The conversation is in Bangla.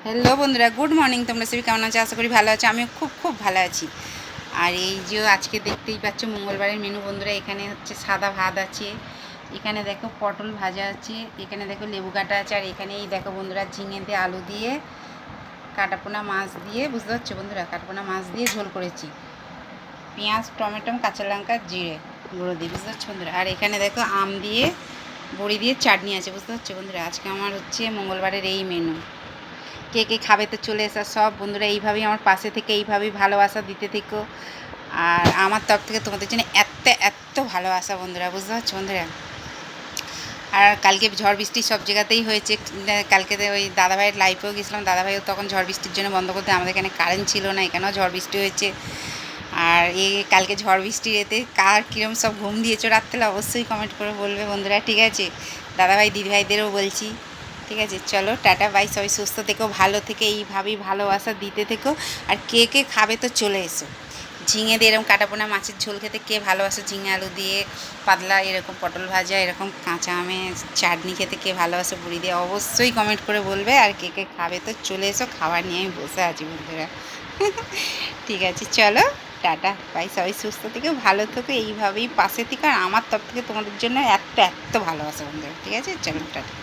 হ্যালো বন্ধুরা, গুড মর্নিং। তোমরা সবাই কেমন আছো? আশা করি ভালো আছো। আমিও খুব খুব ভালো আছি। আর এই যে আজকে দেখতেই পাচ্ছ মঙ্গলবারের মেনু বন্ধুরা। এখানে হচ্ছে সাদা ভাত আছে, এখানে দেখো পটল ভাজা আছে, এখানে দেখো লেবু কাটা আছে, আর এখানে এই দেখো বন্ধুরা ঝিঙে দিয়ে আলু দিয়ে কাটাপোনা মাছ দিয়ে, বুঝতে পারছো বন্ধুরা, কাটাপোনা মাছ দিয়ে ঝোল করেছি, পেঁয়াজ টমেটো কাঁচা লঙ্কা জিরে গুঁড়ো দিয়ে, বুঝতে পারছো বন্ধুরা। আর এখানে দেখো আম দিয়ে বড়ি দিয়ে চাটনি আছে, বুঝতে পারছো বন্ধুরা। আজকে আমার হচ্ছে মঙ্গলবারের এই মেনু। কে কে খাবে তো চলে এসা সব বন্ধুরা। এইভাবেই আমার পাশে থেকে এইভাবেই ভালোবাসা দিতে থেকো। আর আমার তরফ থেকে তোমাদের জন্য এত এত ভালোবাসা বন্ধুরা, বুঝতে পারছো বন্ধুরা। আর কালকে ঝড় বৃষ্টি সব জায়গাতেই হয়েছে। কালকে ওই দাদাভাইয়ের লাইফেও গেছিলাম, দাদাভাইও তখন ঝড় বৃষ্টির জন্য বন্ধ করতে, আমাদের এখানে কারেন্ট ছিল না, এখানেও ঝড় বৃষ্টি হয়েছে। আর এই কালকে ঝড় বৃষ্টির এতে কার কীরকম সব ঘুম দিয়েছো রাত্রে অবশ্যই কমেন্ট করে বলবে বন্ধুরা, ঠিক আছে। দাদাভাই দিদিভাইদেরও বলছি, ঠিক আছে। চলো টাটা বাই, সবাই সুস্থ থেকো, ভালো থেকে এইভাবেই ভালোবাসা দিতে থেকো। আর কে কে খাবে তো চলে এসো। ঝিঙে দিয়ে এরকম কাটাপোনা মাছের ঝোল খেতে কে ভালোবাসো, ঝিঙে আলু দিয়ে পাতলা এরকম পটল ভাজা, এরকম কাঁচা আমের চাটনি খেতে কে ভালোবাসো বড়ি দিয়ে, অবশ্যই কমেন্ট করে বলবে। আর কে কে খাবে তো চলে এসো, খাবার নিয়ে আমি বসে আছি বন্ধুরা। ঠিক আছে, চলো টাটা বাই, সবাই সুস্থ থেকে ভালো থেকো, এইভাবেই পাশে থেকে। আর আমার তরফ থেকে তোমাদের জন্য এত এত ভালোবাসা বন্ধুরা, ঠিক আছে। চলো টাটা।